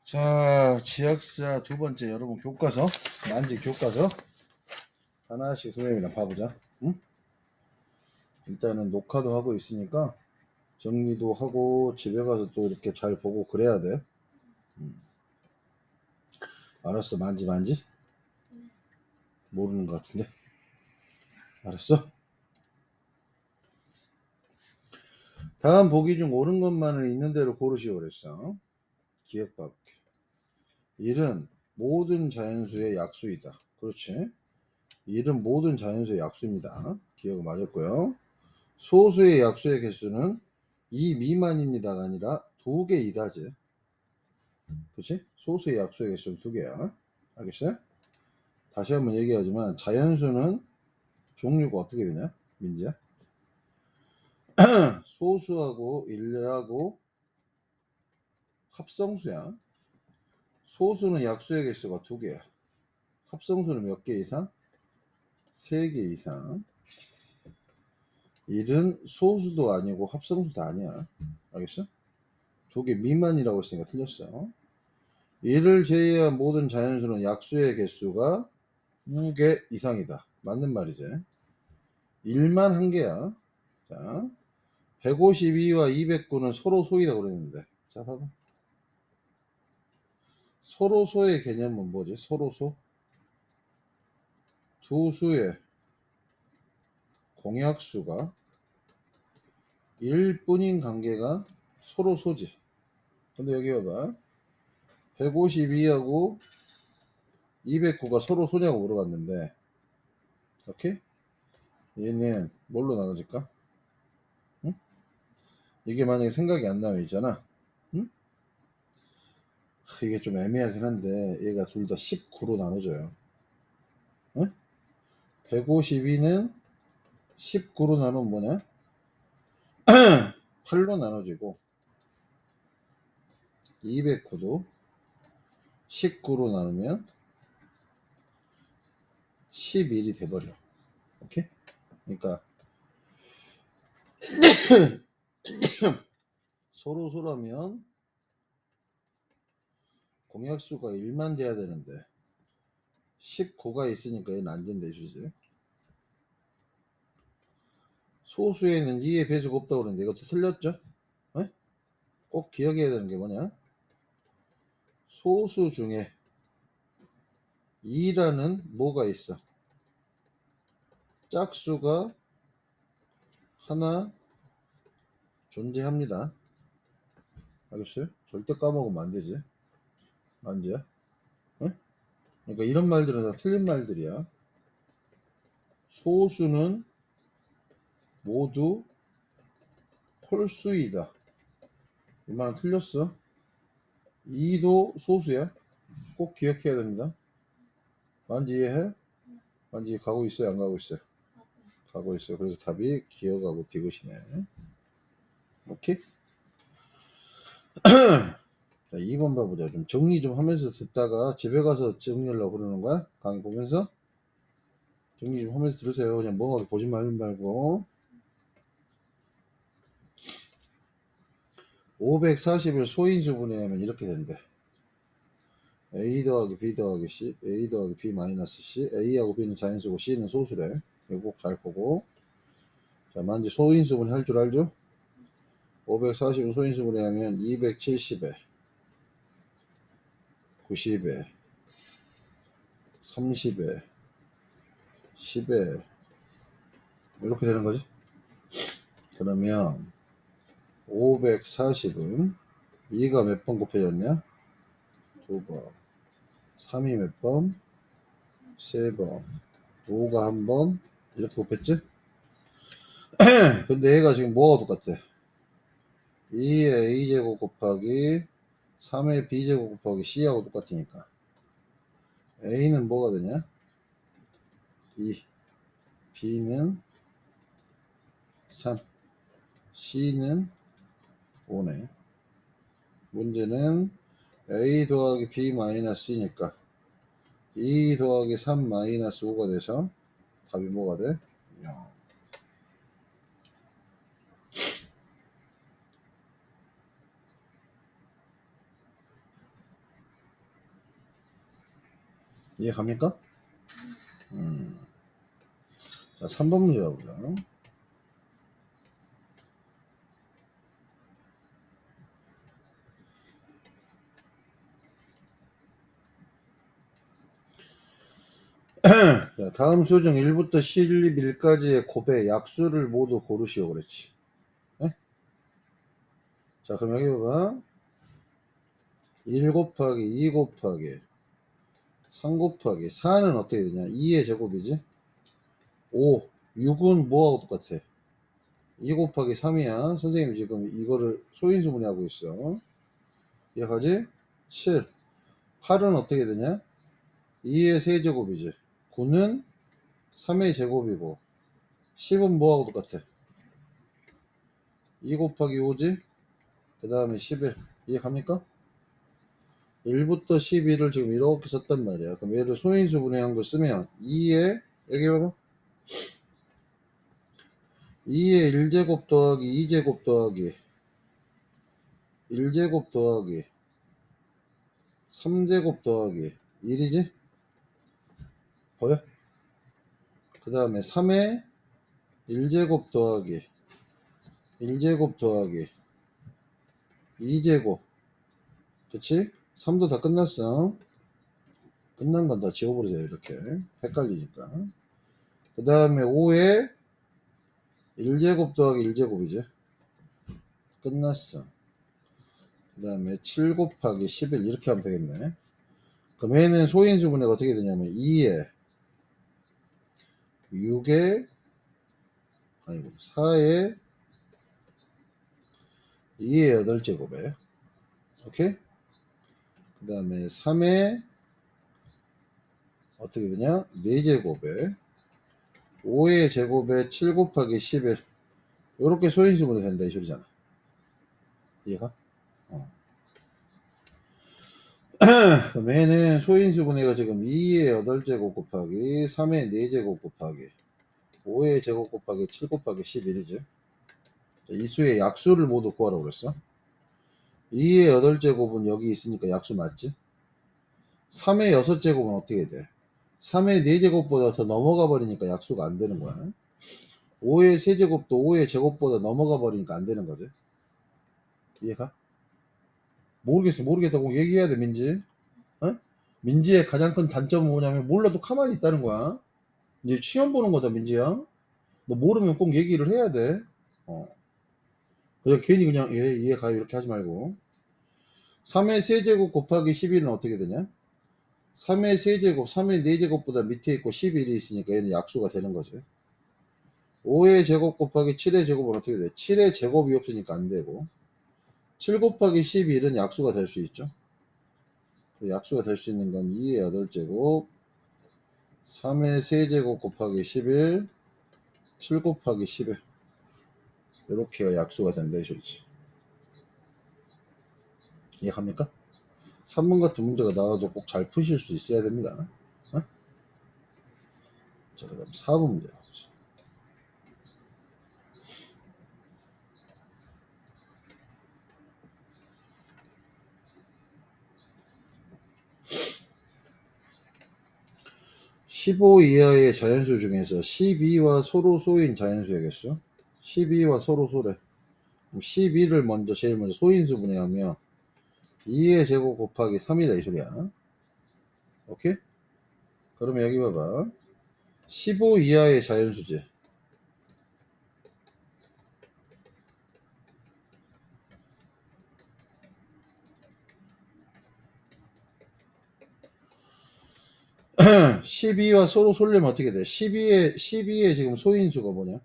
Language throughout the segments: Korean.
자, 지역사 두 번째 여러분 교과서, 만지 교과서 하나씩 선생님이랑 봐보자. 응? 일단은 녹화도 하고 있으니까 정리도 하고 집에 가서 또 이렇게 잘 보고 그래야 돼. 알았어, 만지? 모르는 것 같은데. 알았어? 다음 보기 중 옳은 것만을 있는 대로 고르시오 그랬어. 기억 봐볼게. 1은 모든 자연수의 약수이다. 그렇지? 1은 모든 자연수의 약수입니다. 기억은 맞았고요. 소수의 약수의 개수는 2 미만입니다가 아니라 2개 이다지. 그치? 소수의 약수의 개수는 2개야. 알겠어요? 다시 한번 얘기하지만 자연수는 종류가 어떻게 되냐? 민지야? 소수하고 일하고 합성수야. 소수는 약수의 개수가 2개야. 합성수는 몇 개 이상? 3개 이상. 일은 소수도 아니고 합성수도 아니야. 알겠어? 2개 미만이라고 했으니까 틀렸어. 이를 제외한 모든 자연수는 약수의 개수가 2개 이상이다. 맞는 말이지. 1만 한 개야. 자, 152와 209는 서로 소이다 그랬는데. 자, 봐봐. 서로 소의 개념은 뭐지? 서로 소? 두 수의 공약수가 1뿐인 관계가 서로 소지. 근데 여기 봐봐. 152하고 209가 서로 소냐고 물어봤는데, 오케이? 얘는 뭘로 나눠질까? 응? 이게 만약에 생각이 안 나면 있잖아. 응? 이게 좀 애매하긴 한데 얘가 둘 다 19로 나눠져요. 응? 152는 19로 나누면 뭐냐? 8로 나눠지고 209도 19로 나누면 11이 돼버려. 오케이? 그러니까 서로 소라면 공약수가 1만 돼야 되는데 19가 있으니까 얘는 안 된다 이거지. 소수에는 2의 배수가 없다고 그랬는데 이것도 틀렸죠? 네? 꼭 기억해야 되는 게 뭐냐? 소수 중에 2라는 뭐가 있어? 짝수가 하나 존재합니다. 알겠어요? 절대 까먹으면 안 되지. 만지야? 응? 그러니까 이런 말들은 다 틀린 말들이야. 소수는 모두 홀수이다. 이 말은 틀렸어. 2도 소수야. 꼭 기억해야 됩니다. 만지 이해해? 만지 가고 있어요? 안 가고 있어요? 가고 있어요. 그래서 답이 기억하고 디귿이네. 오케이? 자, 2번 봐보자. 좀 정리 좀 하면서 듣다가 집에 가서 정리하려고 그러는 거야? 강의 보면서? 정리 좀 하면서 들으세요. 그냥 멍하게 보지 말고. 540을 소인수 분해하면 이렇게 된대. A 더하기 B 더하기 C, A 더하기 B 마이너스 C, A하고 B는 자연수고 C는 소수래. 이거 꼭 잘 보고. 자, 만지 소인수 분해 할 줄 알죠? 540을 소인수 분해하면 270에 90에 30에 10에 이렇게 되는 거지. 그러면 540은 2가 몇 번 곱해졌냐? 2번. 3이 몇 번? 3번. 5가 한 번. 이렇게 곱했지? 근데 얘가 지금 뭐가 똑같아? 2의 a제곱 곱하기 3의 b제곱 곱하기 c하고 똑같으니까 a는 뭐가 되냐? 2, b는 3, c는 5네. 문제는 a 더하기 b 마이너스 c니까 2 더하기 3 마이너스 5가 돼서 답이 뭐가 돼? 0. 이해 갑니까? 자, 3번 문제 가보자. 자, 다음 수 중 1부터 11까지의 곱의 약수를 모두 고르시오 그랬지. 네? 자, 그럼 여기 봐봐. 1 곱하기 2 곱하기 3 곱하기 4는 어떻게 되냐? 2의 제곱이지. 5, 6은 뭐하고 똑같아? 2 곱하기 3이야. 선생님 지금 이거를 소인수분해 하고 있어. 이해가지? 7, 8은 어떻게 되냐? 2의 세제곱이지. 9는 3의 제곱이고 10은 뭐하고 똑같아? 2 곱하기 5지? 그 다음에 11. 이해갑니까? 1부터 12를 지금 이렇게 썼단 말이야. 그럼 얘를 소인수 분해한 걸 쓰면 2에 여기 봐봐. 2에 1제곱 더하기 2제곱 더하기 1제곱 더하기 3제곱 더하기 1이지? 보여? 그 다음에 3에 1제곱 더하기 1제곱 더하기 2제곱. 그치? 3도 다 끝났어. 끝난 건 다 지워버리자 이렇게 헷갈리니까. 그 다음에 5에 1제곱 더하기 1제곱이지. 끝났어. 그 다음에 7 곱하기 11 이렇게 하면 되겠네. 그럼 얘는 소인수 분해가 어떻게 되냐면 2에 6에 아니고 4에 2에 8제곱에 오케이? 그 다음에 3에 어떻게 되냐? 4제곱에 5의 제곱에 7 곱하기 11 요렇게 소인수 분해 된다 이 소리잖아. 이해가? 그럼 얘는 소인수 분해가 지금 2의 8제곱 곱하기 3의 4제곱 곱하기 5의 제곱 곱하기 7 곱하기 11이죠. 이 수의 약수를 모두 구하라고 그랬어. 2의 8제곱은 여기 있으니까 약수 맞지? 3의 6제곱은 어떻게 돼? 3의 4제곱보다 더 넘어가 버리니까 약수가 안 되는 거야. 5의 세제곱도 5의 제곱보다 넘어가 버리니까 안 되는 거지. 이해가? 모르겠다고 얘기해야 돼, 민지. 어? 민지의 가장 큰 단점은 뭐냐면 몰라도 가만히 있다는 거야. 이제 시험 보는 거다, 민지야. 너 모르면 꼭 얘기를 해야 돼. 그냥 괜히 그냥 이해 가요 이렇게 하지 말고. 3의 세제곱 곱하기 11은 어떻게 되냐? 3의 세제곱, 3의 4제곱보다 밑에 있고 11이 있으니까 얘는 약수가 되는 거지. 5의 제곱 곱하기 7의 제곱은 어떻게 돼? 7의 제곱이 없으니까 안 되고 7 곱하기 11은 약수가 될 수 있죠. 약수가 될 수 있는 건 2의 8제곱 3의 세제곱 곱하기 11 7 곱하기 11 이렇게 약수가 된다 이 소리지. 이해합니까? 3번 같은 문제가 나와도 꼭 잘 푸실 수 있어야 됩니다. 어? 자, 그 다음 4번 문제 나오죠. 15 이하의 자연수 중에서 12와 서로 소인 자연수의 개수 12와 서로 소래. 12를 제일 먼저 소인수 분해하면 2의 제곱 곱하기 3이라 이 소리야. 오케이? 그러면 여기 봐봐. 15 이하의 자연수지. 음. 12와 서로 쏠려면 어떻게 돼? 12의 지금 소인수가 뭐냐?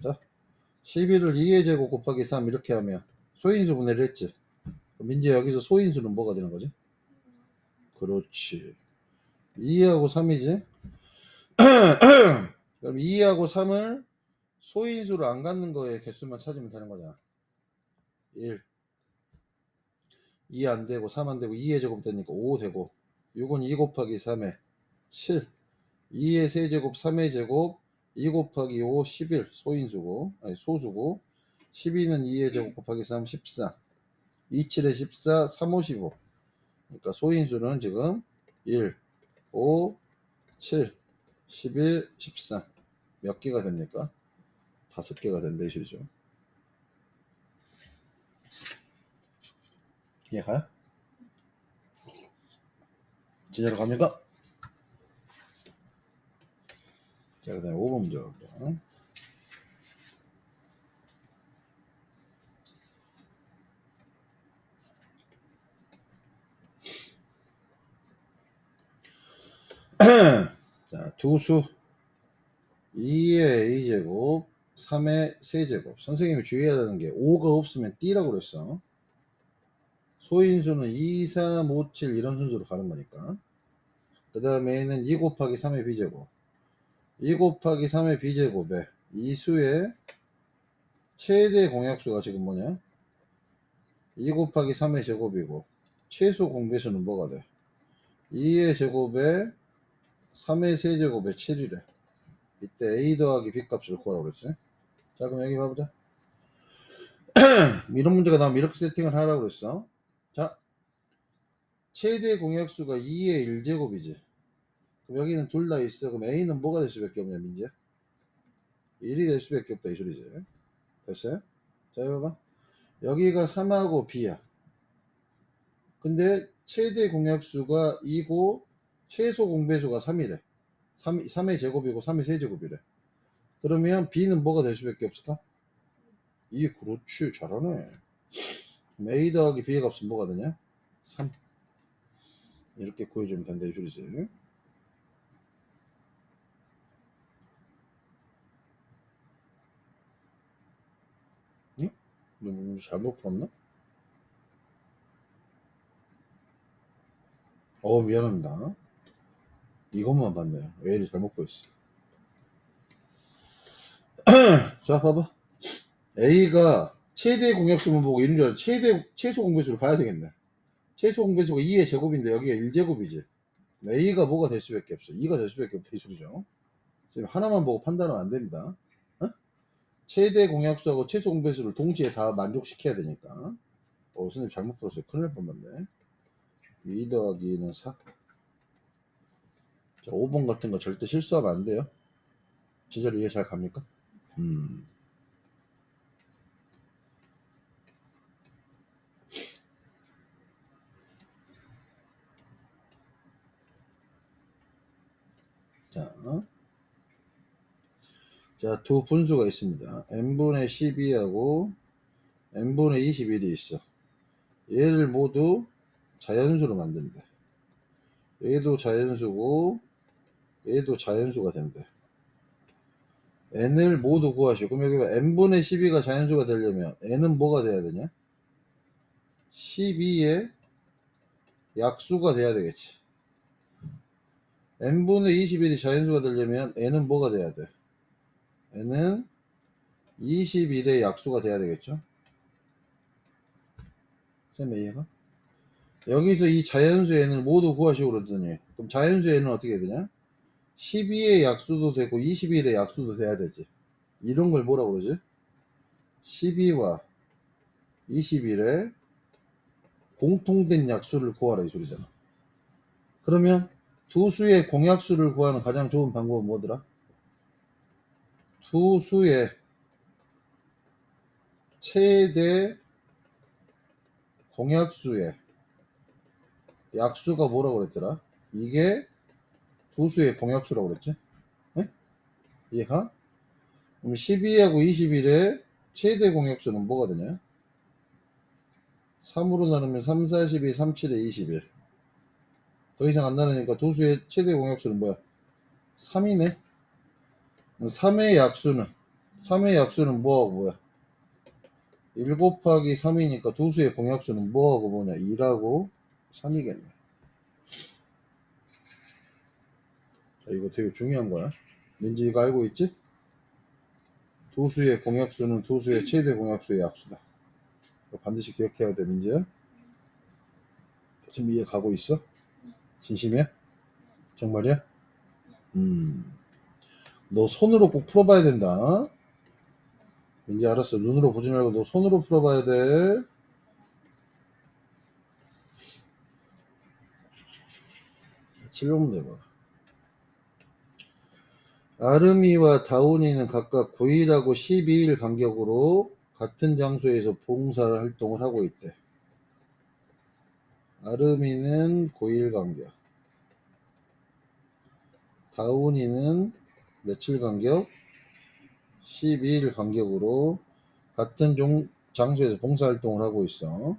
자, 12를 2의 제곱 곱하기 3 이렇게 하면 소인수 분해를 했지. 민지 여기서 소인수는 뭐가 되는 거지? 그렇지. 2하고 3이지. 그럼 2하고 3을 소인수로 안 갖는 거에 개수만 찾으면 되는 거잖아. 1, 2 안 되고 3 안 되고 2의 제곱 되니까 5 되고 6은 2 곱하기 3에 7 2의 세제곱 3의 제곱 2 곱하기 5 11 소인수고 아니 소수고 12는 2의 제곱 곱하기 3 14 2 7에 14 3 5 15 그러니까 소인수는 지금 1, 5, 7, 11, 13. 몇 개가 됩니까? 5개가 된다 이 소리죠. 이해가요? 진짜로 갑니까? 자, 그 다음에 5번 문제 가볼게요. 자, 두수 2의 a제곱 3의 세제곱. 선생님이 주의해야 하는 게 5가 없으면 D라고 그랬어. 소인수는 2, 3, 5, 7 이런 순서로 가는 거니까. 그 다음에 A는 2 곱하기 3의 b제곱. 2 곱하기 3의 b제곱에 이 수의 최대 공약수가 지금 뭐냐? 2 곱하기 3의 제곱이고 최소 공배수는 뭐가 돼? 2의 제곱에 3의 세제곱에 7이래. 이때 A 더하기 B 값을 구하라고 그랬지. 자, 그럼 여기 봐보자. 이런 문제가 나오면 이렇게 세팅을 하라고 그랬어. 자, 최대 공약수가 2의 1제곱이지. 그럼 여기는 둘 다 있어. 그럼 A는 뭐가 될 수밖에 없냐, 민지야? 1이 될 수밖에 없다, 이 소리지. 됐어요? 자, 이거 봐. 여기가 3하고 B야. 근데 최대 공약수가 2고 최소 공배수가 3이래. 3의 제곱이고 3의 세제곱이래. 그러면 B는 뭐가 될 수밖에 없을까? 그렇지. 잘하네. 그럼 A 더하기 B의 값은 뭐가 되냐? 3. 이렇게 구해주면 된다 이 소리지. 응? 너 잘못 풀었나? 미안합니다. 이것만 봤네요. A를 잘못 구했어. 자, 봐봐. A가 최대 공약수만 보고 이런 줄 알았지. 최소 공배수를 봐야 되겠네. 최소 공배수가 2의 제곱인데 여기가 1제곱이지. A가 뭐가 될 수밖에 없어. 2가 될 수밖에 없다 이 소리죠. 지금 하나만 보고 판단하면 안 됩니다. 어? 최대 공약수하고 최소 공배수를 동시에 다 만족시켜야 되니까. 선생님 잘못 풀었어요. 큰일 날 뻔했네. 2 더하기 2는 4. 자, 5번 같은 거 절대 실수하면 안 돼요. 진짜로 이해 잘 갑니까? 자, 두 분수가 있습니다. n분의 12하고 n분의 21이 있어. 얘를 모두 자연수로 만든대. 얘도 자연수고 얘도 자연수가 된대. n을 모두 구하시고, 그럼 여기 봐. n분의 12가 자연수가 되려면 n은 뭐가 돼야 되냐? 12의 약수가 돼야 되겠지. n분의 21이 자연수가 되려면 n은 뭐가 돼야 돼? n은 21의 약수가 돼야 되겠죠? 쌤 이해가? 여기서 이 자연수 n을 모두 구하시고 그러더니, 그럼 자연수 n은 어떻게 되냐? 12의 약수도 되고 21의 약수도 돼야 되지. 이런 걸 뭐라고 그러지? 12와 21의 공통된 약수를 구하라 이 소리잖아. 그러면 두 수의 공약수를 구하는 가장 좋은 방법은 뭐더라? 두 수의 최대 공약수의 약수가 뭐라고 그랬더라? 이게 두 수의 공약수라고 그랬지? 네? 이해가? 그럼 12하고 21의 최대 공약수는 뭐가 되냐? 3으로 나누면 3, 4, 12, 3, 7에 21. 더 이상 안 나누니까 두 수의 최대 공약수는 뭐야? 3이네. 3의 약수는 뭐하고 뭐야? 1 곱하기 3이니까 두 수의 공약수는 뭐하고 뭐냐? 2하고 3이겠네. 자, 이거 되게 중요한 거야. 민지 이거 알고 있지? 두 수의 공약수는 두 수의 최대 공약수의 약수다. 반드시 기억해야 돼, 민지야. 지금 이해 가고 있어? 진심이야? 정말이야? 너 손으로 꼭 풀어봐야 된다. 민지 알았어. 눈으로 보지 말고 너 손으로 풀어봐야 돼. 7번 문제 봐. 아르미와 다운이는 각각 9일하고 12일 간격으로 같은 장소에서 봉사 활동을 하고 있대. 아르미는 9일 간격, 다운이는 며칠 간격? 12일 간격으로 같은 장소에서 봉사활동을 하고 있어.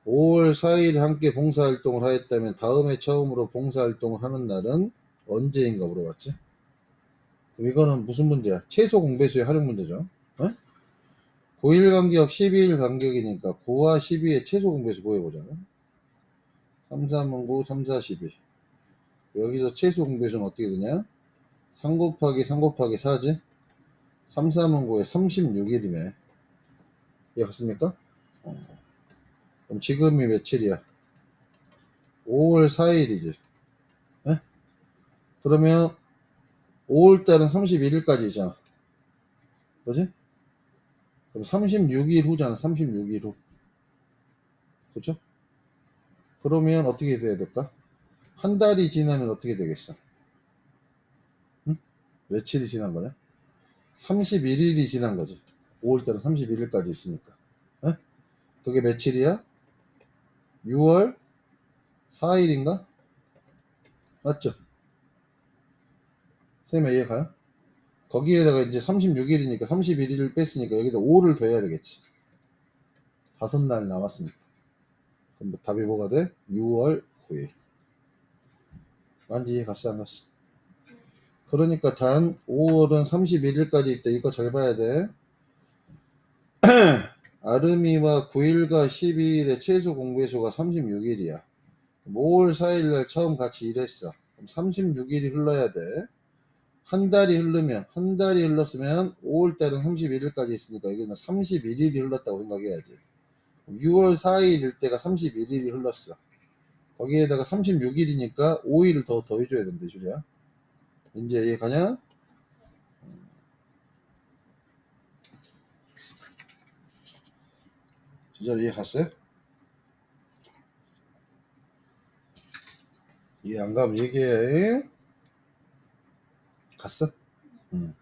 5월 4일 함께 봉사활동을 하였다면 다음에 처음으로 봉사활동을 하는 날은 언제인가 물어봤지. 그럼 이거는 무슨 문제야? 최소 공배수의 활용 문제죠. 어? 9일 간격, 12일 간격이니까 9와 12의 최소 공배수 구해보자. 3, 3은 9, 3, 4, 12. 여기서 최소 공배수는 어떻게 되냐? 3 곱하기 3 곱하기 4지? 3, 3은 9에 36일이네. 이해갔습니까? 그럼 지금이 며칠이야? 5월 4일이지. 에? 그러면 5월달은 31일까지잖아. 그지? 그럼 36일 후잖아. 36일 후. 그죠? 그러면 어떻게 돼야 될까? 한 달이 지나면 어떻게 되겠어? 응? 며칠이 지난 거냐? 31일이 지난 거지. 5월달은 31일까지 있으니까. 에? 그게 며칠이야? 6월 4일인가? 맞죠? 쌤 이해 가요? 거기에다가 이제 36일이니까 31일을 뺐으니까 여기다 5를 더해야 되겠지. 5날 남았으니까. 그럼 답이 뭐가 돼? 6월 9일. 완전 이해 갔어 안 갔어? 그러니까 단 5월은 31일까지 있다. 이거 잘 봐야 돼. 아르미와 9일과 12일의 최소 공배수가 36일이야. 5월 4일날 처음 같이 일했어. 그럼 36일이 흘러야 돼. 한 달이 흘렀으면 5월달은 31일까지 있으니까 여기는 31일이 흘렀다고 생각해야지. 6월 4일일 때가 31일이 흘렀어. 거기에다가 36일이니까 5일을 더 더해줘야 된대, 줄이야. 이제 이해 가냐? 진짜로 이해 갔어요? 이해 안 가면 얘기해. 갔어? 응.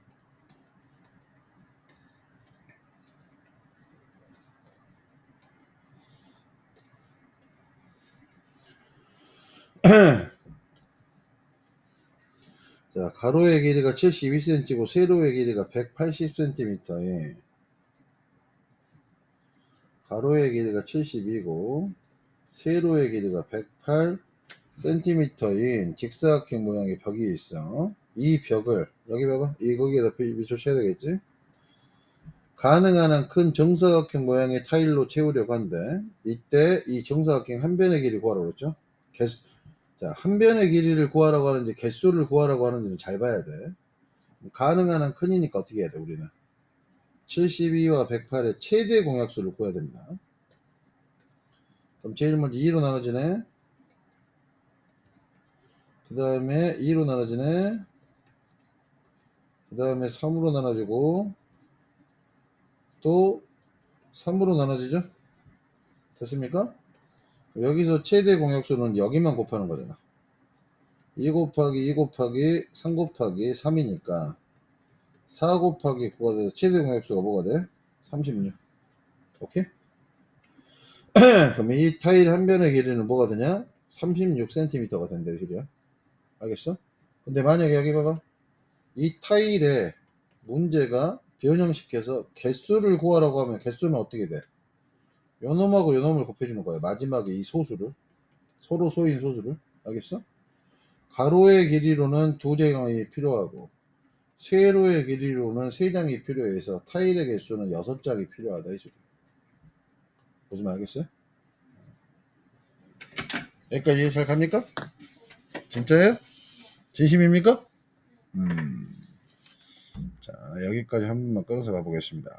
자, 가로의 길이가 72cm고 세로의 길이가 180cm에 가로의 길이가 72고 세로의 길이가 108cm인 직사각형 모양의 벽이 있어. 이 벽을 여기 봐봐. 이 거기에다 비춰야 되겠지? 가능한 한 큰 정사각형 모양의 타일로 채우려고 한대. 이때 이 정사각형 한 변의 길이 구하라고 그랬죠? 자, 한 변의 길이를 구하라고 하는지 개수를 구하라고 하는지는 잘 봐야 돼. 가능한 한 큰이니까 어떻게 해야 돼 우리는? 72와 108의 최대 공약수를 구해야 됩니다. 그럼 제일 먼저 2로 나눠지네. 그 다음에 2로 나눠지네. 그 다음에 3으로 나눠지고 또 3으로 나눠지죠? 됐습니까? 여기서 최대 공약수는 여기만 곱하는 거잖아. 2 곱하기 2 곱하기 3 곱하기 3이니까 4 곱하기 9가 돼서 최대 공약수가 뭐가 돼? 36. 오케이? 그럼 이 타일 한 변의 길이는 뭐가 되냐? 36cm가 된대, 그죠? 알겠어? 근데 만약에 여기 봐봐. 이 타일에 문제가 변형시켜서 개수를 구하라고 하면 개수는 어떻게 돼? 요놈하고 요놈을 곱해주는 거야. 마지막에 이 소수를. 서로 소인 소수를. 알겠어? 가로의 길이로는 2장이 필요하고 세로의 길이로는 3장이 필요해서 타일의 개수는 6장이 필요하다. 이 소리. 무슨 말 알겠어요? 여기까지 잘 갑니까? 진짜예요? 진심입니까? 자, 여기까지 한 번만 끊어서 가보겠습니다.